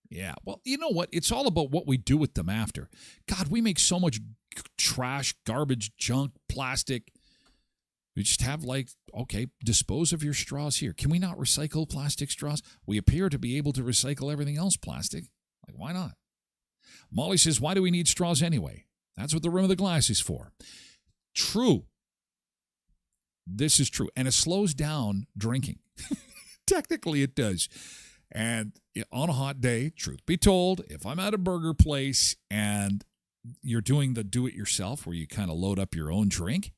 Yeah, well, you know what? It's all about what we do with them after. God, we make so much trash, garbage, junk, plastic. We just have dispose of your straws here. Can we not recycle plastic straws? We appear to be able to recycle everything else plastic. Why not? Molly says, why do we need straws anyway? That's what the rim of the glass is for. True. This is true. And it slows down drinking. Technically, it does. And on a hot day, truth be told, if I'm at a burger place and you're doing the do-it-yourself where you kind of load up your own drink,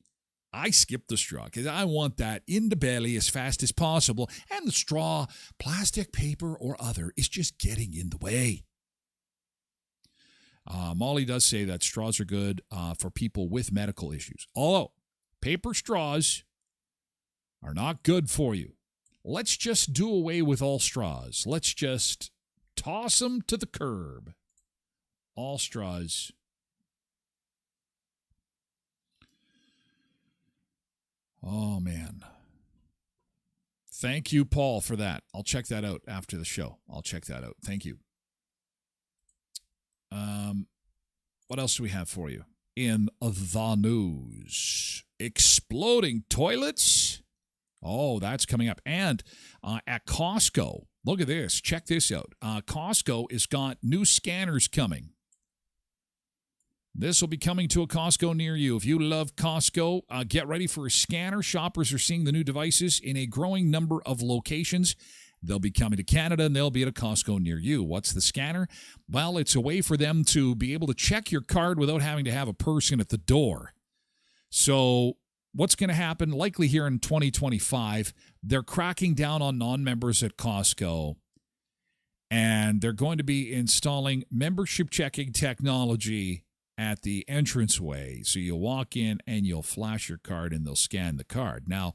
I skip the straw because I want that in the belly as fast as possible. And the straw, plastic, paper, or other, is just getting in the way. Molly does say that straws are good for people with medical issues. Although, paper straws are not good for you. Let's just do away with all straws. Let's just toss them to the curb. All straws. Oh, man. Thank you, Paul, for that. I'll check that out after the show. I'll check that out. Thank you. What else do we have for you? In the news. Exploding toilets. Oh, that's coming up. And at Costco, look at this. Check this out. Costco has got new scanners coming. This will be coming to a Costco near you. If you love Costco, get ready for a scanner. Shoppers are seeing the new devices in a growing number of locations. They'll be coming to Canada, and they'll be at a Costco near you. What's the scanner? Well, it's a way for them to be able to check your card without having to have a person at the door. So what's going to happen, likely here in 2025, they're cracking down on non-members at Costco, and they're going to be installing membership checking technology at the entranceway. So you'll walk in and you'll flash your card and they'll scan the card. Now,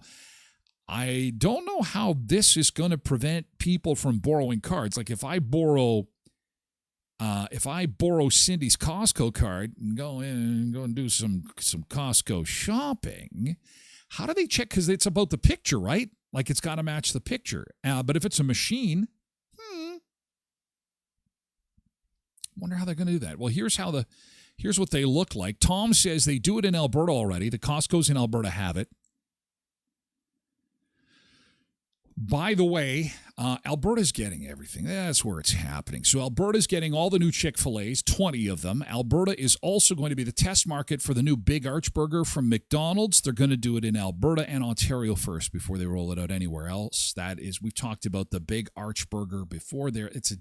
I don't know how this is going to prevent people from borrowing cards. Like if I borrow Cindy's Costco card and go and do some Costco shopping, how do they check? Because it's about the picture, right? Like it's got to match the picture. But if it's a machine, wonder how they're going to do that. Well, here's what they look like. Tom says they do it in Alberta already. The Costco's in Alberta have it. By the way, Alberta's getting everything. That's where it's happening. So Alberta's getting all the new Chick-fil-A's, 20 of them. Alberta is also going to be the test market for the new Big Arch Burger from McDonald's. They're going to do it in Alberta and Ontario first before they roll it out anywhere else. That is, we've talked about the Big Arch Burger before. It's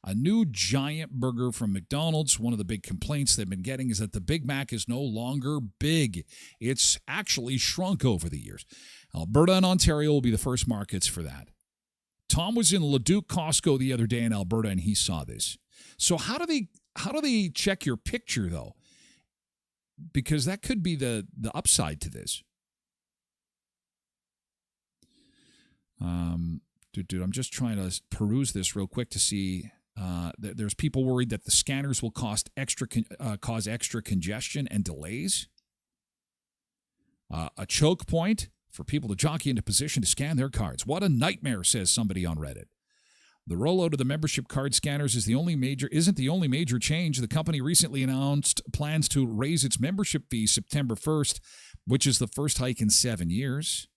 a new giant burger from McDonald's. One of the big complaints they've been getting is that the Big Mac is no longer big. It's actually shrunk over the years. Alberta and Ontario will be the first markets for that. Tom was in Leduc Costco the other day in Alberta, and he saw this. So how do they check your picture, though? Because that could be the upside to this. Dude, I'm just trying to peruse this real quick to see. There's people worried that the scanners will cause extra congestion and delays. A choke point for people to jockey into position to scan their cards. What a nightmare, says somebody on Reddit. The rollout of the membership card scanners isn't the only major change. The company recently announced plans to raise its membership fee September 1st, which is the first hike in 7 years.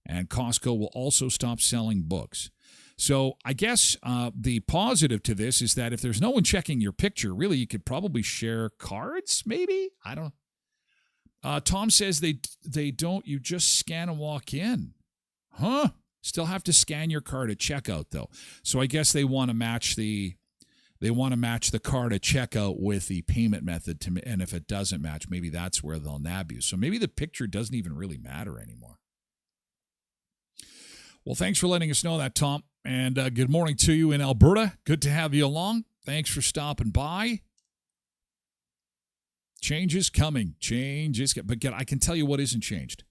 And Costco will also stop selling books. So I guess the positive to this is that if there's no one checking your picture, really, you could probably share cards, maybe? I don't know. Tom says they don't. You just scan and walk in. Huh? Still have to scan your card at checkout, though. So I guess they want to match the card at checkout with the payment method. And if it doesn't match, maybe that's where they'll nab you. So maybe the picture doesn't even really matter anymore. Well, thanks for letting us know that, Tom. And good morning to you in Alberta. Good to have you along. Thanks for stopping by. Change is coming. But I can tell you what isn't changed.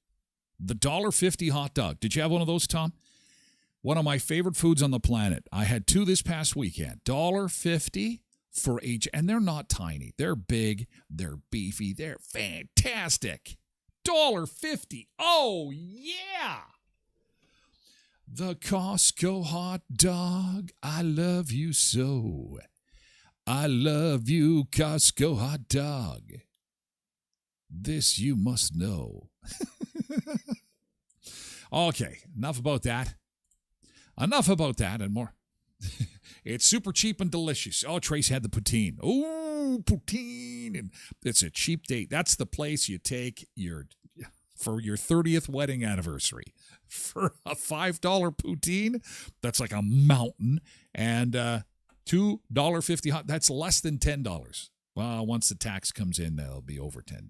The $1.50 hot dog. Did you have one of those, Tom? One of my favorite foods on the planet. I had two this past weekend. $1.50 for each. And they're not tiny. They're big. They're beefy. They're fantastic. $1.50. Oh, yeah. The Costco hot dog. I love you so. I love you, Costco hot dog. This you must know. Okay, enough about that. Enough about that and more. It's super cheap and delicious. Oh, Trace had the poutine. Oh, poutine. And it's a cheap date. That's the place you take for your 30th wedding anniversary. For a $5 poutine, that's like a mountain. And $2.50 hot. That's less than $10. Well, once the tax comes in, that'll be over $10.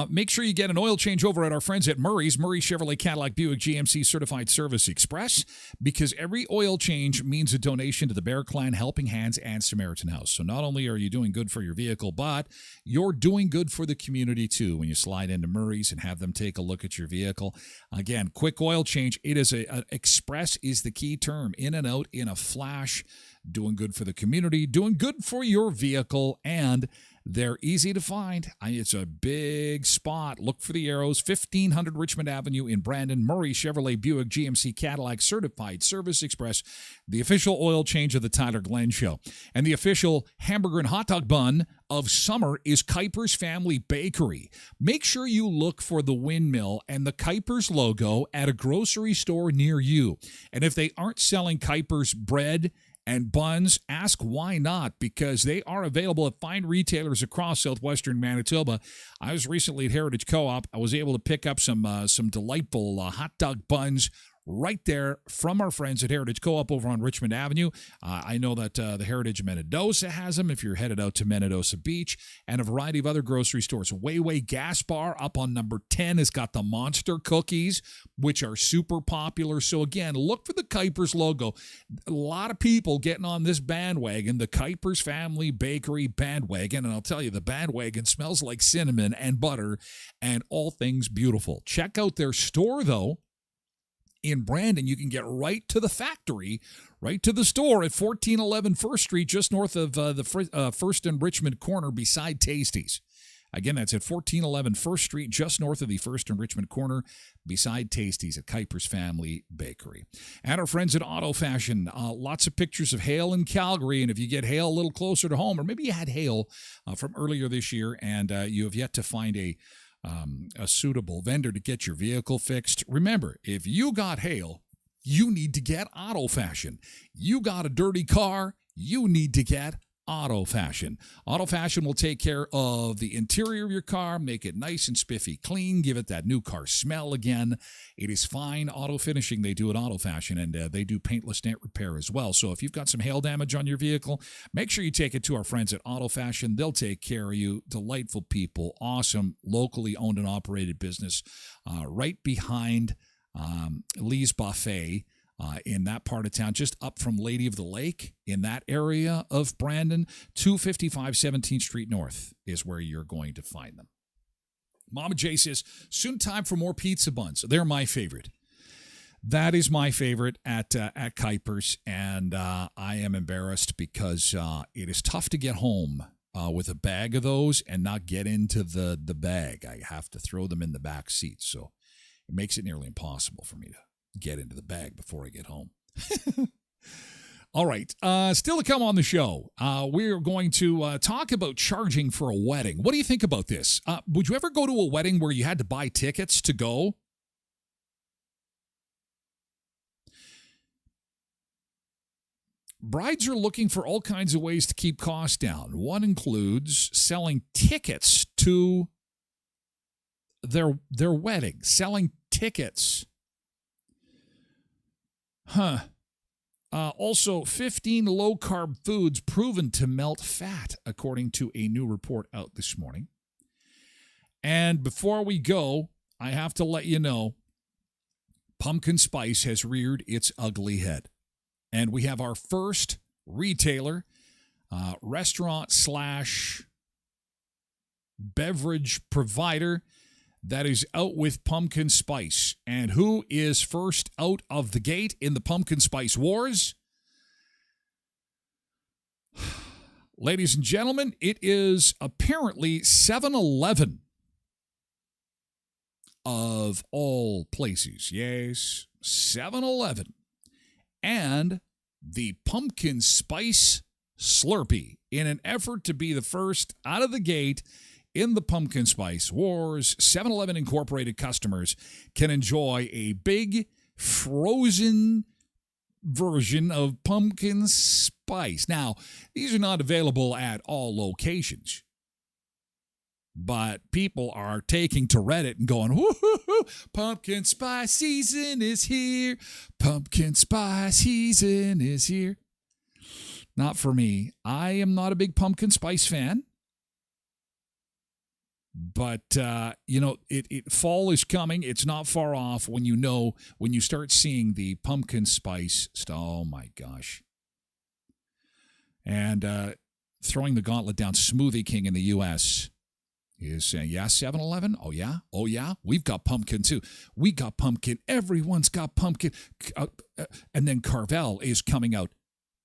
Make sure you get an oil change over at our friends at Murray's Chevrolet Cadillac Buick GMC Certified Service Express, because every oil change means a donation to the Bear Clan, Helping Hands, and Samaritan House. So not only are you doing good for your vehicle, but you're doing good for the community too when you slide into Murray's and have them take a look at your vehicle. Again, quick oil change. It is express is the key term. In and out in a flash. Doing good for the community, doing good for your vehicle, and they're easy to find. It's a big spot. Look for the arrows. 1500 Richmond Avenue in Brandon. Murray Chevrolet Buick GMC Cadillac Certified Service Express, the official oil change of the Tyler Glen Show. And the official hamburger and hot dog bun of summer is Kuiper's Family Bakery. Make sure you look for the windmill and the Kuiper's logo at a grocery store near you. And if they aren't selling Kuiper's bread and buns, ask why not, because they are available at fine retailers across southwestern Manitoba. I was recently at Heritage Co-op. I was able to pick up some delightful hot dog buns right there from our friends at Heritage Co-op over on Richmond Avenue. I know that the Heritage Menadosa has them if you're headed out to Menadosa Beach, and a variety of other grocery stores. Wayway Gas Bar up on number 10 has got the Monster Cookies, which are super popular. So again, look for the Kuiper's logo. A lot of people getting on this bandwagon, the Kuiper's Family Bakery bandwagon, and I'll tell you, the bandwagon smells like cinnamon and butter and all things beautiful. Check out their store, though. In Brandon, you can get right to the factory, right to the store at 1411 First Street, just north of the First and Richmond corner beside Tasties. Again, that's at 1411 First Street, just north of the First and Richmond corner beside Tasties at Kuiper's Family Bakery. And our friends at Auto Fashion, lots of pictures of hail in Calgary. And if you get hail a little closer to home, or maybe you had hail from earlier this year and you have yet to find a a suitable vendor to get your vehicle fixed. Remember, if you got hail, you need to get Auto Fashion. You got a dirty car, you need to get Auto Fashion. Auto Fashion will take care of the interior of your car, make it nice and spiffy clean, give it that new car smell again. It is fine auto finishing they do at Auto Fashion, and they do paintless dent repair as well. So if you've got some hail damage on your vehicle, make sure you take it to our friends at Auto Fashion. They'll take care of you. Delightful people, awesome, locally owned and operated business, right behind Lee's Buffet. In that part of town, just up from Lady of the Lake, in that area of Brandon, 255 17th Street North is where you're going to find them. Mama J says, soon time for more pizza buns. They're my favorite. That is my favorite at Kuiper's, and I am embarrassed because it is tough to get home with a bag of those and not get into the bag. I have to throw them in the back seat, so it makes it nearly impossible for me to get into the bag before I get home. All right. Still to come on the show, we're going to talk about charging for a wedding. What do you think about this? Would you ever go to a wedding where you had to buy tickets to go? Brides are looking for all kinds of ways to keep costs down. One includes selling tickets to their wedding, selling tickets. Also, 15 low-carb foods proven to melt fat, according to a new report out this morning. And before we go, I have to let you know, pumpkin spice has reared its ugly head. And we have our first retailer, restaurant/beverage provider that is out with pumpkin spice. And who is first out of the gate in the pumpkin spice wars? Ladies and gentlemen, it is apparently 7-Eleven of all places. Yes, 7-Eleven. And the pumpkin spice Slurpee, in an effort to be the first out of the gate in the pumpkin spice wars. 7-Eleven Incorporated customers can enjoy a big frozen version of pumpkin spice. Now, these are not available at all locations, but people are taking to Reddit and going, woo-hoo-hoo, pumpkin spice season is here. Pumpkin spice season is here. Not for me. I am not a big pumpkin spice fan. But, fall is coming. It's not far off when you start seeing the pumpkin spice stuff. Oh, my gosh. And throwing the gauntlet down, Smoothie King in the U.S. is saying, yeah, 7-Eleven? Oh, yeah? Oh, yeah? We've got pumpkin, too. We got pumpkin. Everyone's got pumpkin. And then Carvel is coming out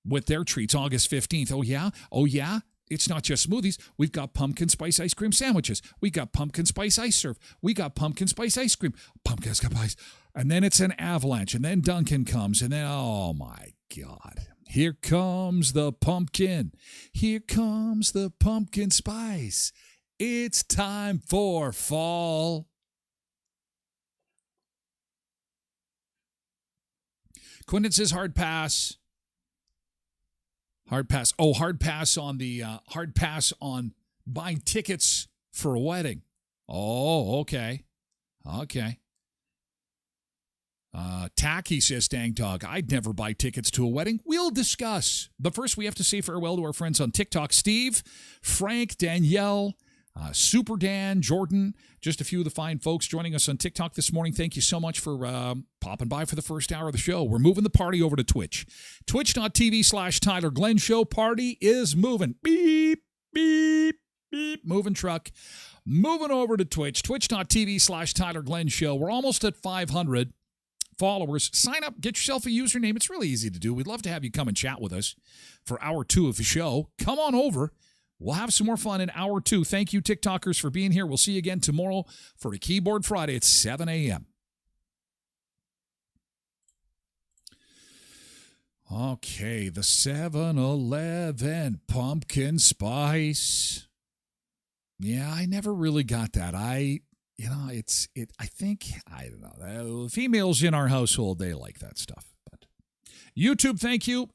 with their treats August 15th. Oh, yeah? Oh, yeah? It's not just smoothies. We've got pumpkin spice ice cream sandwiches. We got pumpkin spice ice serve. We got pumpkin spice ice cream. Pumpkin spice. And then it's an avalanche. And then Dunkin' comes. And then, oh, my God. Here comes the pumpkin. Here comes the pumpkin spice. It's time for fall. Quinton says hard pass. Hard pass. Oh, hard pass on buying tickets for a wedding. Oh, okay. Okay. Tacky says, dang dog, I'd never buy tickets to a wedding. We'll discuss. But first, we have to say farewell to our friends on TikTok. Steve, Frank, Danielle, Super Dan, Jordan, just a few of the fine folks joining us on TikTok this morning. Thank you so much for popping by for the first hour of the show. We're moving the party over to Twitch. Twitch.tv/Tyler Glen Show. Party is moving. Beep, beep, beep. Moving truck. Moving over to Twitch. Twitch.tv/Tyler Glen Show. We're almost at 500 followers. Sign up. Get yourself a username. It's really easy to do. We'd love to have you come and chat with us for hour 2 of the show. Come on over. We'll have some more fun in hour 2. Thank you, TikTokers, for being here. We'll see you again tomorrow for a Keyboard Friday at 7 a.m. Okay, the 7-Eleven pumpkin spice. Yeah, I never really got that. I think, I don't know. Females in our household, they like that stuff. But YouTube, thank you.